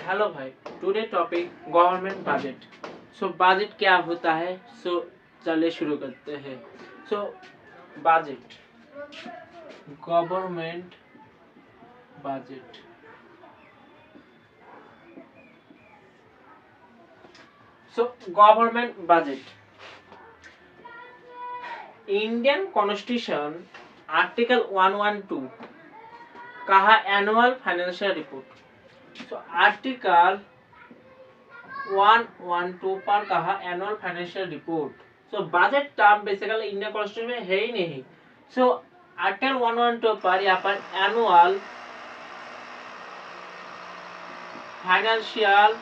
Hello भाई, today topic government budget. Budget क्या होता है? चलिए शुरू करते हैं। Budget, government budget. Government budget, Indian constitution article 112 कहा एनुअल फाइनेंशियल रिपोर्ट। आर्टिकल 112 पर कहा annual financial report. Budget term basically Indian constitution में है ही नहीं। आर्टिकल 112 पर यहाँ पर एनुअल फाइनेंशियल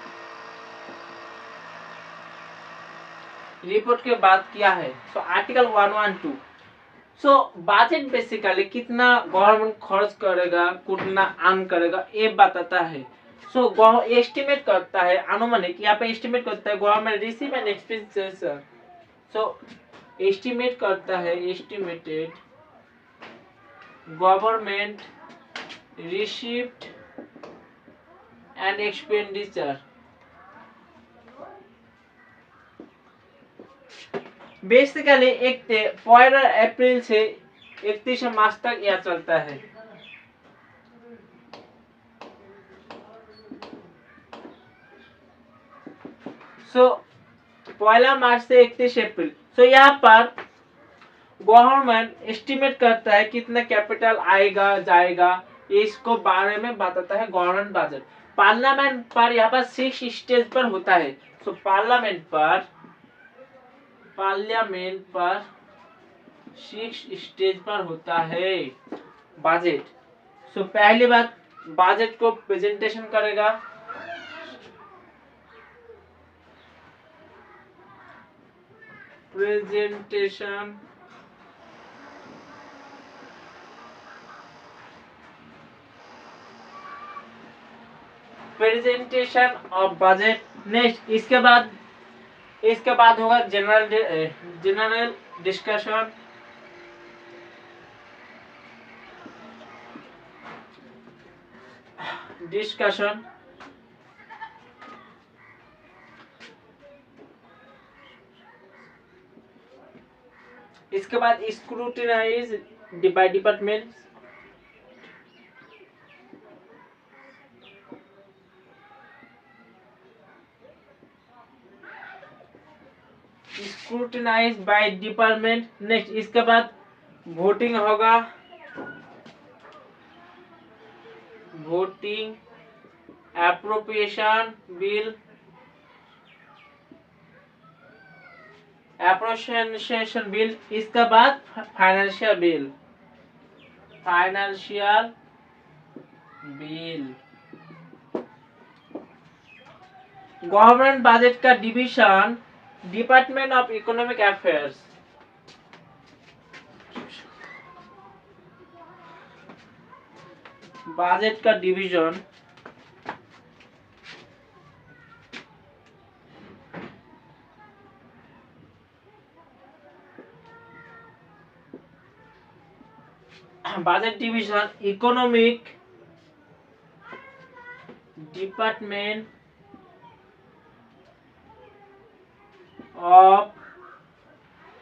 रिपोर्ट के बात किया है। आर्टिकल 112 बजट बेसिकली कितना गवर्नमेंट खर्च करेगा, कितना अर्न करेगा, ये बताता है। एस्टिमेट करता है, अनुमानित यहाँ पे एस्टिमेट करता है government receive and expenses. Estimate करता है, estimated government received and expenditure. Basically 1 अप्रैल से 31 मार्च तक यह चलता है। पहला मार्च से 31 अप्रैल। यहाँ पर गवर्नमेंट एस्टिमेट करता है कितना कैपिटल आएगा जाएगा, इसको बारे में बताता है गवर्नमेंट बजट। पार्लियामेंट पर यहाँ पर 6 स्टेज पर होता है। पार्लियामेंट पर 6 स्टेज पर होता है बजट। पहली बात, बजट को प्रेजेंटेशन करेगा। Presentation of budget. नेक्स्ट इसके बाद होगा जनरल डिस्कशन। इसके बाद scrutinize by department. Scrutinize by department. Next इसके बाद वोटिंग होगा, voting, appropriation bill, appropriation bill. इसके बाद फाइनेंशियल बिल। गवर्नमेंट बजट का division, department of economic affairs. Budget का division economic department of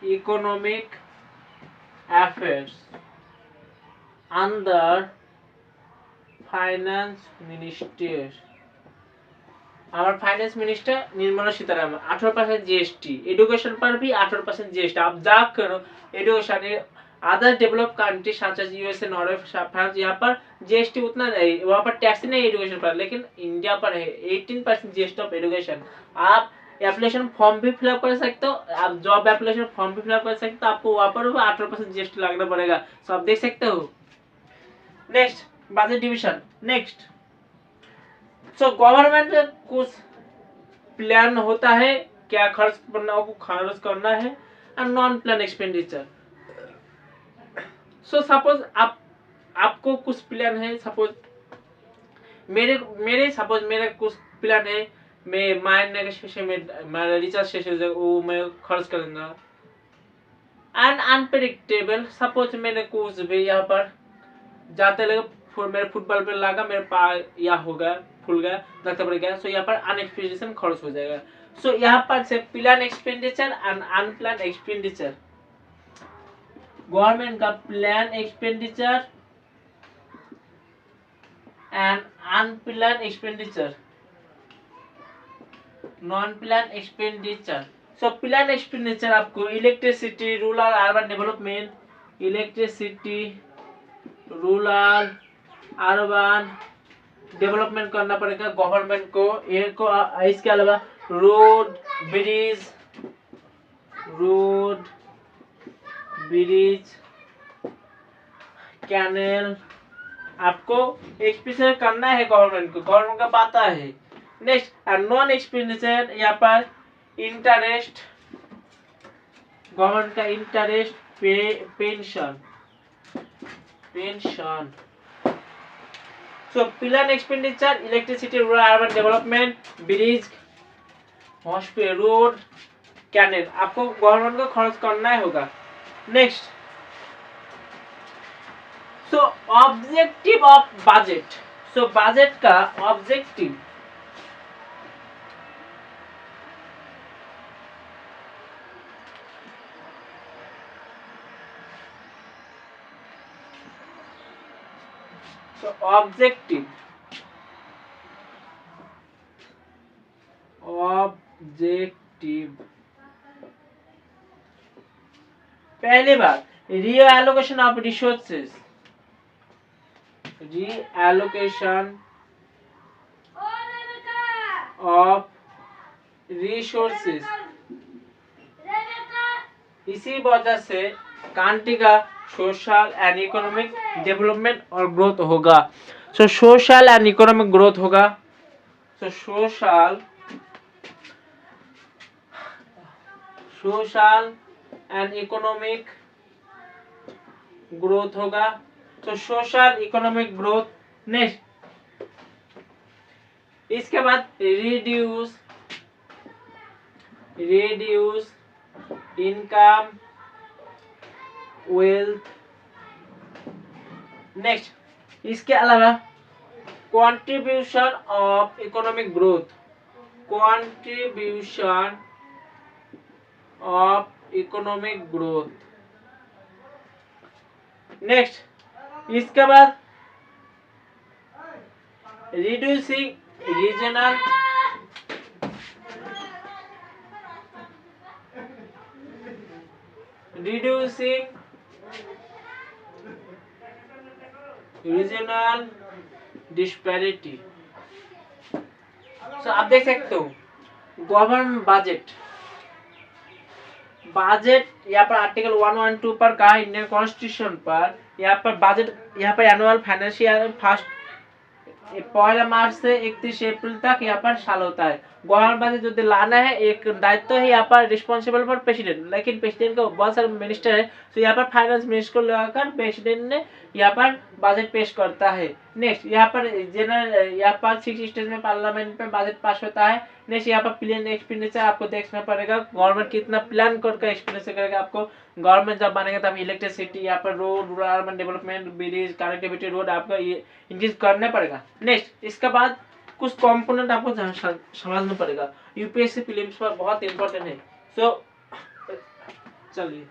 economic affairs under finance minister. हमारे finance minister Nirmala Sitharaman. 18% GST. Education पर भी 18% जीएसटी। आप जा करो education, other develop country such as USA, Norway, France, यहाँ पर जीएसटी उतना नहीं, वहाँ पर टैक्स नहीं एडुकेशन पर, लेकिन इंडिया पर है 18% जीएसटी ऑफ एडुकेशन। आप एप्लीकेशन फॉर्म भी फिलअप कर सकते हो, आप जॉब एप्लीकेशन फॉर्म भी फिलअप कर सकते हो, आपको वहाँ पर 18% जीएसटी लगना पड़ेगा। आप देख सकते हो। Next budget division. Next government का कुछ प्लान होता है, क्या खर्च करना है, और नॉन प्लान एक्सपेंडिचर। सपोज आपको कुछ प्लान है, सपोज मेरे कुछ प्लान है, मैं महीने के शेष में मेरा रिचार्ज शेष हो जाएगा, वो मैं खर्च करूंगा। एंड अनप्रेडिक्टेबल, सपोज मैंने कुछ भी यहाँ पर जाते लगे मेरे फुटबॉल पे लगा, मेरे पा या हो गया, फूल गया, लगता पड़ गया, सो यहाँ पर अनएक्सपेक्टेड खर्च हो जाएगा। सो यहाँ पर से plan expenditure and unplan expenditure. Government का plan expenditure and unplan expenditure, non plan expenditure. So plan expenditure आपको electricity, rural urban development, electricity, rural urban development करना पड़ेगा गवर्नमेंट को। इसके अलावा रोड ब्रिज, कैनल आपको एक्सपेंडिचर करना है गवर्नमेंट को, गवर्नमेंट का पता है। नेक्स्ट नॉन एक्सपेंडिचर, यहाँ पर इंटरेस्ट, गवर्नमेंट का interest, pension. So plan expenditure electricity, rural urban development, bridge, hospital, road, canal आपको गवर्नमेंट को खर्च करना ही होगा। Next so objective of budget. So budget का ऑब्जेक्टिव, ऑब्जेक्टिव पहली बात reallocation of resources, reallocation of resources. इसी वजह से कंट्री का सोशल एंड इकोनॉमिक डेवलपमेंट और ग्रोथ होगा। So social and economic growth होगा, so social and economic growth होगा। तो सोशल इकोनॉमिक ग्रोथ। नेक्स्ट इसके बाद रिड्यूस इनकम वेल्थ। नेक्स्ट इसके अलावा contribution of economic growth, contribution of economic growth. Next इसके बाद रिड्यूसिंग रीजनल डिस्पैरिटी। सो आप देख सकते हो गवर्नमेंट बजट यहाँ पर आर्टिकल 112 पर कहा, इंडियन कॉन्स्टिट्यूशन पर यहाँ पर बजट, यहाँ पर एनुअल फाइनेंशियल फर्स्ट 1 मार्च से 31 अप्रैल तक यहाँ पर साल होता है। गवर्नमेंट बजट जो लाना है एक दायित्व है, यहाँ पर रिस्पॉन्सिबल फॉर प्रेसिडेंट, लेकिन प्रेसिडेंट को बहुत सारे मिनिस्टर है, तो यहाँ पर फाइनेंस मिनिस्टर को लगाकर प्रेसिडेंट ने यहाँ पर बजट पेश करता है। नेक्स्ट यहाँ पर जनरल, यहाँ पर 6 स्टेज में पार्लियामेंट में बजट पास होता है। नेक्स्ट यहाँ पर प्लान एक्सपेंडिचर आपको देखना पड़ेगा, गवर्नमेंट कितना प्लान करके एक्सपेंडिचर करेगा। आपको गवर्नमेंट जब बनेगा तब इलेक्ट्रिसिटी, यहाँ पर road, rural urban development, bridge, connectivity, road आपको ये इंक्रीज करना पड़ेगा। नेक्स्ट इसके बाद कुछ कंपोनेंट आपको समझना पड़ेगा, यूपीएससी प्रीलिम्स पर बहुत इंपॉर्टेंट है। सो चलिए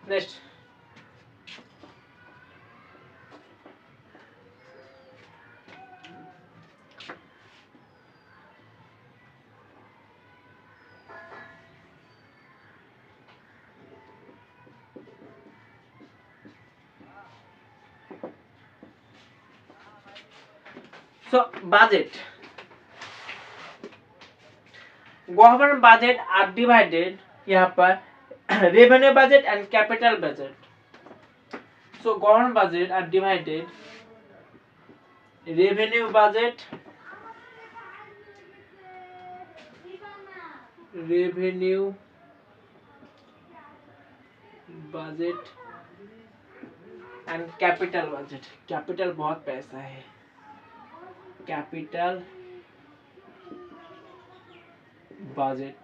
next So budget, government budget are divided यहाँ पर revenue budget and capital budget. So government budget are divided revenue budget and capital budget. Capital बहुत पैसा है, capital budget.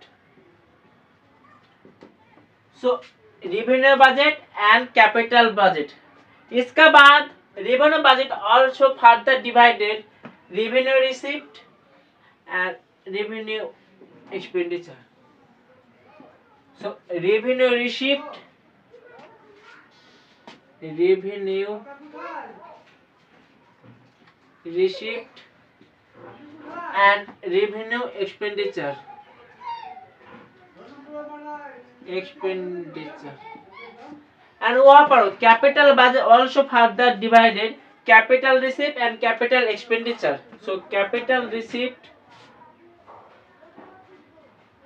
So revenue budget and capital budget. इसका बाद revenue budget also further divided revenue receipt and revenue expenditure. So revenue receipt, revenue receipt and revenue expenditure. And वहाँ पर capital budget also further divided capital receipt and capital expenditure. So capital receipt,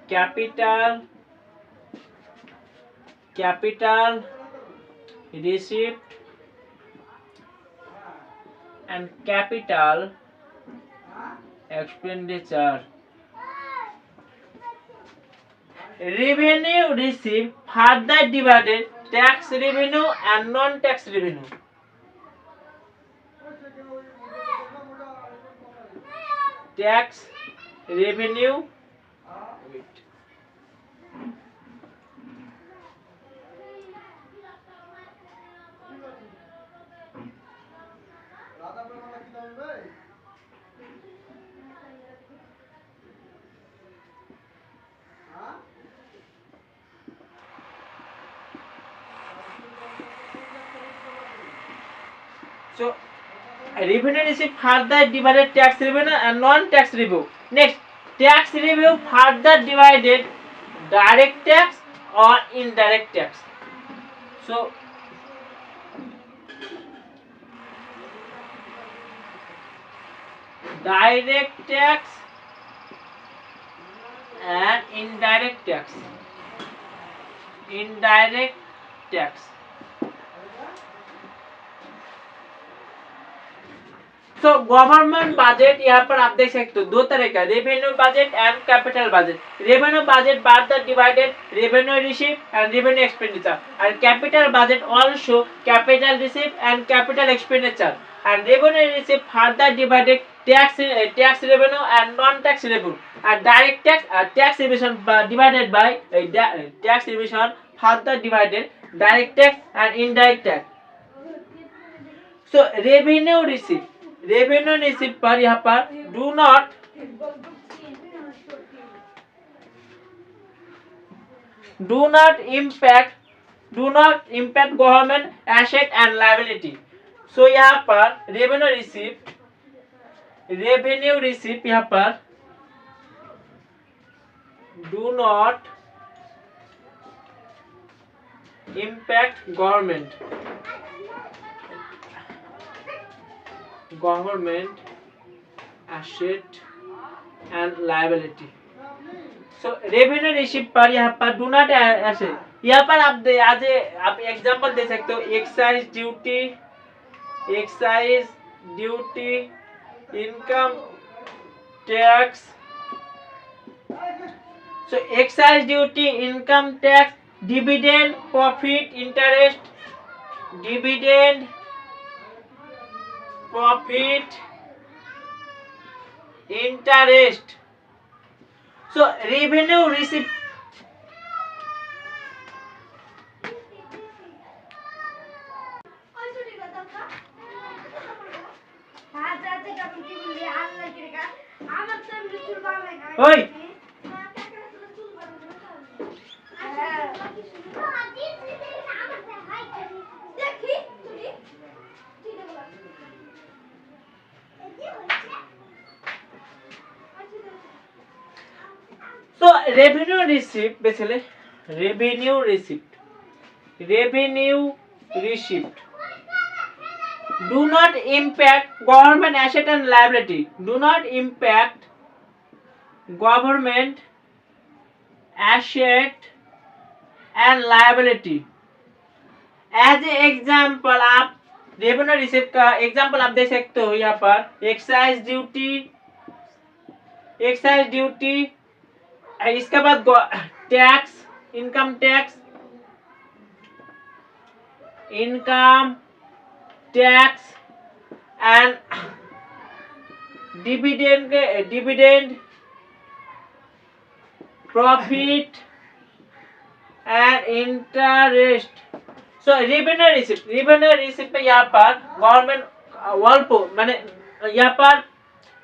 capital receipt and capital expenditure. Revenue received further divided tax revenue and non-tax revenue. Tax revenue So revenue received further divided tax revenue and non-tax revenue. Next, tax revenue further divided direct tax or indirect tax. So direct tax and indirect tax. Indirect tax. तो government budget यहाँ पर आप देख सकते हो दो तरह का revenue budget and capital budget revenue budget further divided revenue receipt and revenue expenditure and capital budget also capital receipt and capital expenditure and revenue receipt further divided tax revenue and non-tax revenue and direct tax revision divided by tax revision further divided direct tax and indirect tax. So revenue receipt पर यहाँ पर do not impact government asset and liability. So यहाँ पर revenue receipt यहाँ पर do not impact government asset and liability. So revenue receipt पर यहाँ पर do not ऐसे यहाँ पर आप एग्जांपल दे सकते हो excise duty income tax. So excise duty income tax dividend profit interest dividend profit interest. So revenue receipt Oi So revenue receipt basically revenue receipt do not impact government asset and liability. Do not impact government asset and liability. As an example आप revenue receipt का example आप दे सकते हो यहाँ पर excise duty इसके बाद tax income tax and dividend profit and interest. So revenue receipt पे यहाँ पर गवर्नमेंट वाल्पो माने यहाँ पर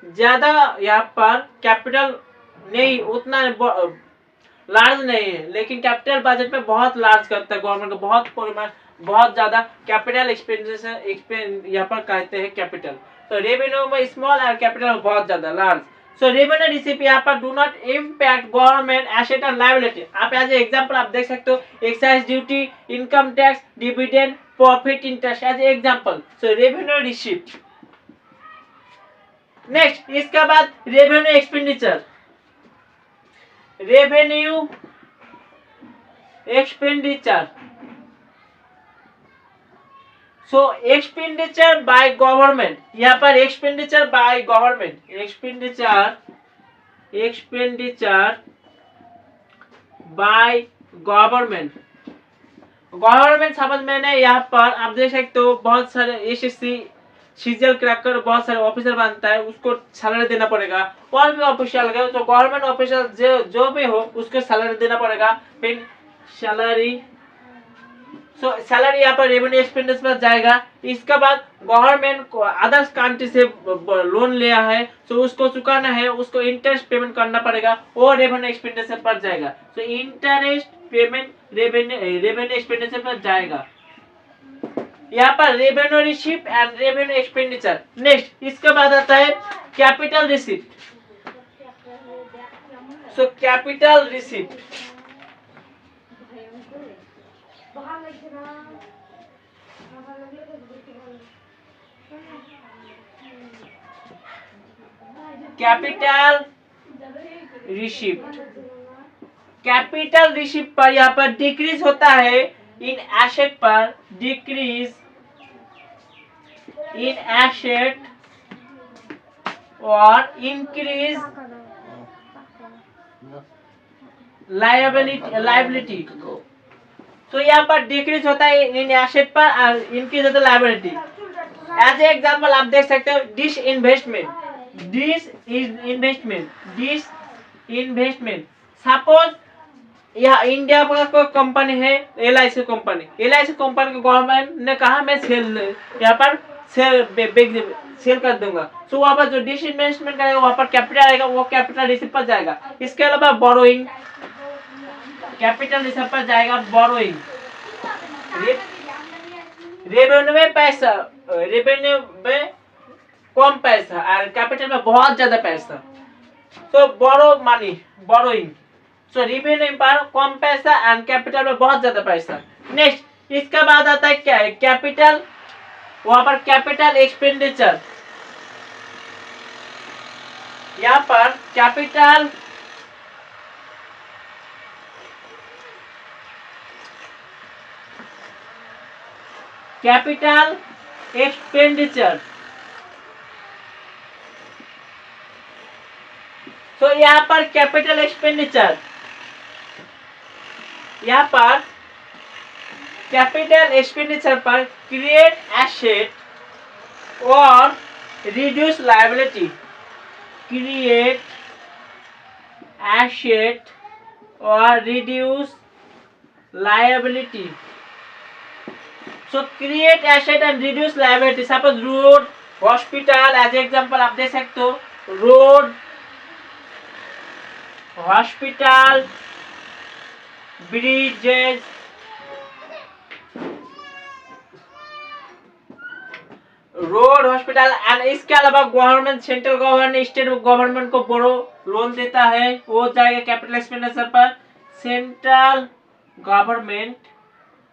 ज्यादा यहाँ पर कैपिटल नहीं उतना लार्ज नहीं है, लेकिन कैपिटल बजट में बहुत लार्ज करता है गवर्नमेंट को, बहुत परिमाण बहुत ज्यादा कैपिटल एक्सपेंडिचर यहाँ पर कहते हैं कैपिटल। तो रेवेन्यू में स्मॉल और कैपिटल में बहुत ज्यादा लार्ज। सो रेवेन्यू रिसिप्ट यहाँ पर do not impact government asset and liability. आप एज एग्जांपल आप देख सकते हो excise duty, income tax, dividend, profit, interest as example. So revenue receipt. Next इसके बाद revenue expenditure. Revenue expenditure so expenditure by government. यहाँ पर expenditure by government, expenditure by government. Government समझ मैंने यहाँ पर आप देख सकते हो बहुत सारे एसएससी सीजीएल क्रैक कर बहुत सारे ऑफिसर बनता है, उसको सैलरी देना पड़ेगा। और भी ऑफिशियल है तो गवर्नमेंट ऑफिशियल जो भी हो उसको सैलरी देना पड़ेगा। फिर सैलरी सैलरी यहाँ पर रेवेन्यू एक्सपेंडिचर पर जाएगा। इसके बाद गवर्नमेंट को अदर्स कंट्री से लोन लिया है तो उसको चुकाना है, उसको इंटरेस्ट पेमेंट करना पड़ेगा, वो रेवेन्यू एक्सपेंडिचर पर जाएगा। तो इंटरेस्ट पेमेंट रेवेन्यू एक्सपेंडिचर पर जाएगा। यहाँ पर revenue receipt and revenue expenditure. Next इसके बाद आता है capital receipt. So capital receipt capital receipt. Capital receipt पर यहाँ पर डिक्रीज होता है इन एसेट पर, डिक्रीज इन एसेट और इंक्रीज लायबिलिटी। तो यहाँ पर डिक्रीज होता है इन एसेट पर और इंक्रीज होता है लायबिलिटी। एज ए एग्जांपल आप देख सकते हो डिस इन्वेस्टमेंट। सपोज यहाँ इंडिया का कोई कंपनी है LIC कंपनी को गवर्नमेंट ने कहा मैं यहाँ पर सेल कर दूंगा। तो वहाँ पर जो डिस इन्वेस्टमेंट करेगा वहाँ पर कैपिटल आएगा, वो कैपिटल रिसिप्ट पर जाएगा। इसके अलावा बोरोइंग, कैपिटल रिसिप्ट पर जाएगा बोरोइंग। रेवेन्यू में पैसा, रेवेन्यू में कम पैसा और कैपिटल में बहुत ज्यादा पैसा, तो बोरो मनी बोरोइंग। सो रेवेन्यू पर कम पैसा एंड कैपिटल में बहुत ज्यादा पैसा। नेक्स्ट इसके बाद आता है क्या है कैपिटल, वहां पर कैपिटल एक्सपेंडिचर। यहाँ पर कैपिटल एक्सपेंडिचर। तो यहाँ पर कैपिटल एक्सपेंडिचर, यहाँ पर कैपिटल एक्सपेंडिचर पर क्रिएट एसेट और रिड्यूस लायबिलिटी, क्रिएट एसेट और reduce liability. So create asset and reduce liability. Suppose road, hospital as example आप देख सकते हो, road, hospital, bridges, road, hospital and इसके अलावा government, central government, state government को बड़ो लोन देता है, वो जाएगा कैपिटल एक्सपेंडिचर पर। सेंट्रल गवर्नमेंट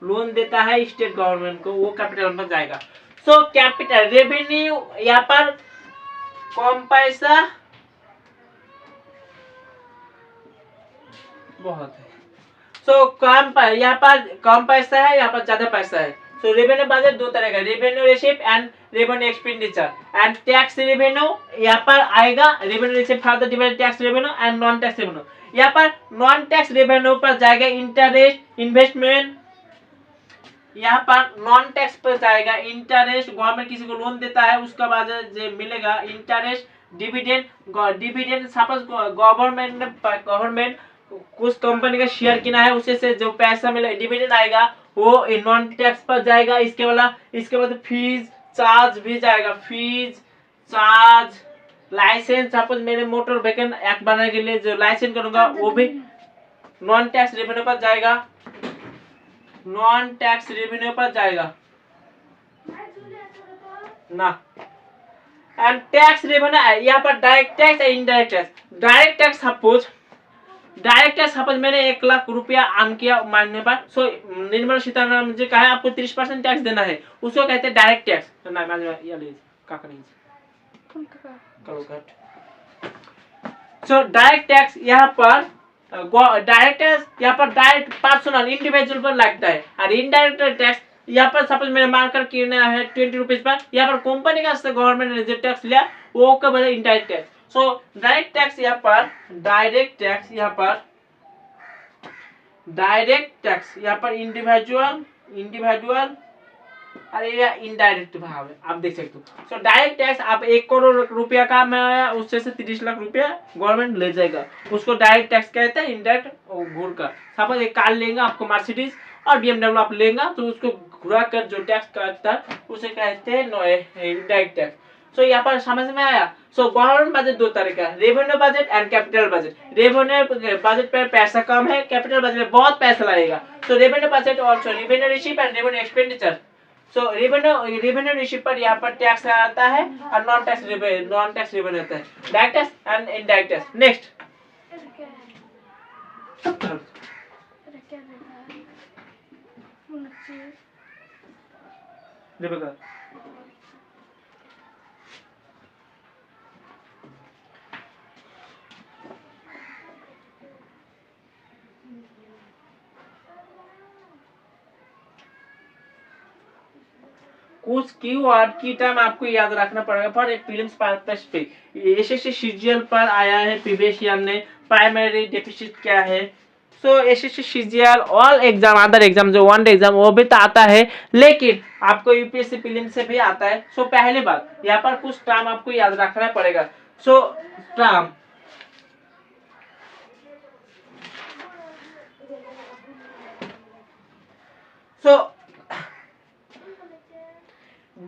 लोन देता है स्टेट गवर्नमेंट को, वो कैपिटल पर जाएगा। सो कैपिटल रेवेन्यू यहाँ पर कम पैसा बहुत है। सो यहाँ पर कम पैसा है, यहाँ पर ज्यादा पैसा है। सो रेवेन्यू बजट दो तरह का, revenue receipt and revenue expenditure. And tax revenue यहाँ पर आएगा, revenue receipt further divide tax revenue and non tax revenue. यहाँ पर नॉन टैक्स रेवेन्यू पर जाएगा इंटरेस्ट, इन्वेस्टमेंट। यहाँ पर नॉन टैक्स पर जाएगा इंटरेस्ट, गवर्नमेंट किसी को लोन देता है उसका बाद जो मिलेगा interest dividend, dividend suppose government कुछ कंपनी का शेयर किना है, उसे से जो पैसा मिले डिविडेंड आएगा वो नॉन टैक्स पर जाएगा। इसके बाद फीस चार्ज भी जाएगा, फीस चार्ज, लाइसेंस, सपोज मैंने मोटर व्हीकल एक्ट बनाने के लिए जो लाइसेंस करूंगा वो भी नॉन टैक्स रेवेन्यू पर जाएगा, नॉन टैक्स रेवेन्यू पर जाएगा ना। एंड टैक्स रेवेन्यू यहाँ पर डायरेक्ट टैक्स और indirect tax. Direct tax suppose मैंने 1 लाख रुपया अर्न किया मानने पर, सो निर्मला सीतारमण जी कहा आपको 30% टैक्स देना है, उसको कहते हैं direct tax. So direct tax यहाँ पर डायरेक्ट पर्सनल इंडिविजुअल पर लगता है, और इनडायरेक्ट टैक्स यहाँ पर सपोज मैंने मार्कर किया है 20 रुपीज पर, यहाँ पर कंपनी का गवर्नमेंट ने जो टैक्स लिया वो का बोले indirect tax. So direct tax यहाँ पर इंडिविजुअल अरे या इनडायरेक्ट भाव है, आप देख सकते हो। सो डायरेक्ट टैक्स आप 1 करोड़ रुपया का मैं उससे से 30 लाख रुपया गवर्नमेंट ले जाएगा, उसको डायरेक्ट टैक्स कहते हैं। इनडायरेक्ट घूर कर सपोज एक कार लेंगे आपको मर्सिडीज और BMW आप लेंगे तो उसको घुरा कर जो टैक्स काटता है उसे कहते हैं इनडायरेक्ट टैक्स। सो यहाँ पर समझ में आया। सो गवर्नमेंट बजट 2 तरह का, revenue budget and capital budget. Revenue budget पर पैसा कम है, कैपिटल बजट में बहुत पैसा लगेगा। So revenue budget also revenue receive and revenue expenditure. So revenue receive पर यहाँ पर टैक्स आता है और नॉन टैक्स रेवेन्यू आता है, direct tax and indirect tax. Next कुछ कीवर्ड की टर्म आपको याद रखना पड़ेगा फॉर एक प्रीलिम्स पर्पस पे। एसएससी सीजीएल पर आया है प्रीवियस ईयर ने, प्राइमरी डेफिसिट क्या है। So SSC CGL all exam other exam जो वन एग्जाम वो भी तो आता है, लेकिन आपको यूपीएससी प्रीलिम्स से भी आता है। सो पहली बात यहाँ पर कुछ टर्म आपको याद रखना पड़ेगा। सो टर्म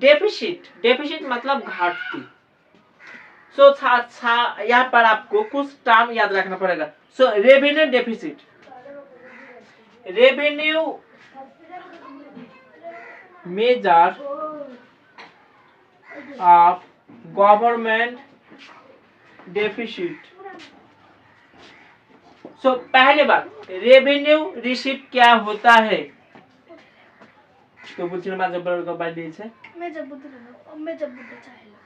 डेफिसिट मतलब घाटती। सो यहाँ पर आपको कुछ टर्म याद रखना पड़ेगा। So revenue deficit, revenue major of government deficit. So पहले बात रेवेन्यू रिसीव क्या होता है तो बुझिन मा जब को बात दी छे मैं जब चाहेला।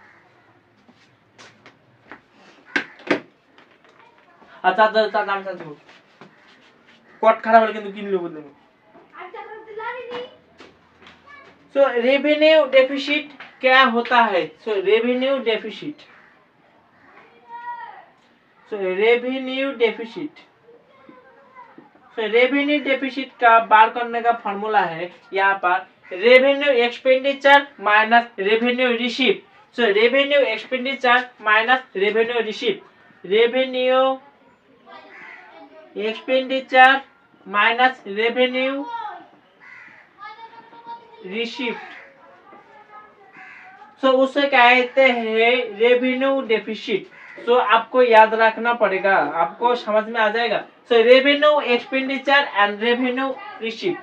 अच्छा तो नाम सा जो कोट खराब होले किंतु किन लो बदले। सो रेवेन्यू डेफिसिट क्या होता है। सो रेवेन्यू डेफिसिट का बार करने का फॉर्मूला है यहाँ पर revenue expenditure minus revenue receive. So revenue expenditure minus revenue receive, revenue expenditure minus revenue receive. So उसे कहते हैं रेवेन्यू डेफिसिट। सो आपको याद रखना पड़ेगा, आपको समझ में आ जाएगा। So revenue expenditure and revenue receive.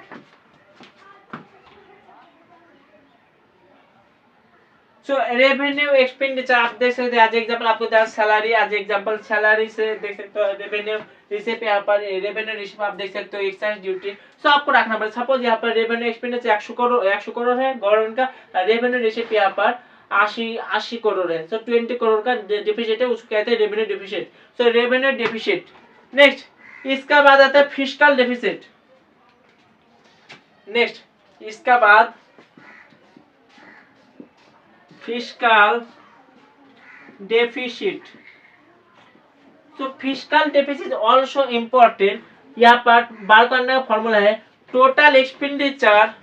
So revenue expenditure आप देख सकते हैं, आज एग्जांपल आपको दिया सैलरी, आज एग्जांपल सैलरी से देख सकते हो रेवेन्यू रिसीव। यहाँ पर रेवेन्यू रिसीव आप देख सकते हो एक्साइज ड्यूटी। सो आपको रखना पड़ेगा। सपोज यहाँ पर रेवेन्यू एक्सपेंडिचर 100 करोड़ है गवर्नमेंट का, रेवेन्यू रिसीव यहाँ पर 80 करोड़ है। सो 20 करोड़ का डेफिसिट है, उसको कहते हैं revenue deficit. So revenue deficit. Next इसका बाद आता है फिस्कल डेफिसिट। नेक्स्ट इसका बाद fiscal deficit. So fiscal deficit also important. यहाँ पर बार करने का फॉर्मूला है total expenditure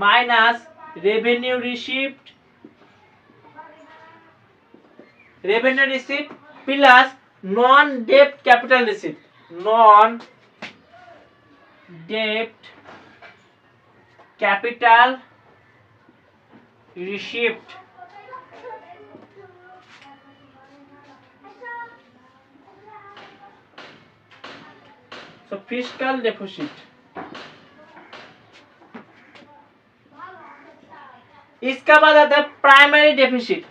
minus revenue received plus non डेब्ट capital received so fiscal deficit इसका बाद आता है primary deficit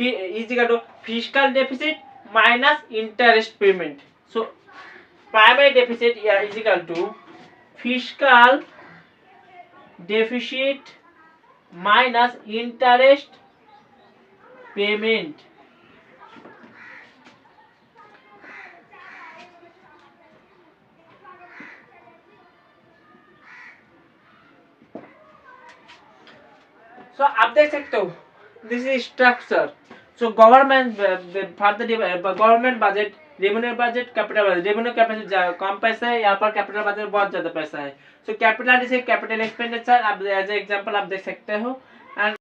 is equal to fiscal deficit minus interest payment. So primary deficit is equal to fiscal deficit minus interest payment. So आप देख सकते हो this is structure. So government for the government budget, revenue budget, capital budget. Revenue capital कम पैसा है, यहाँ पर capital budget बहुत ज्यादा पैसा है. So capital is capital expenditure. आप as example आप देख सकते हो. And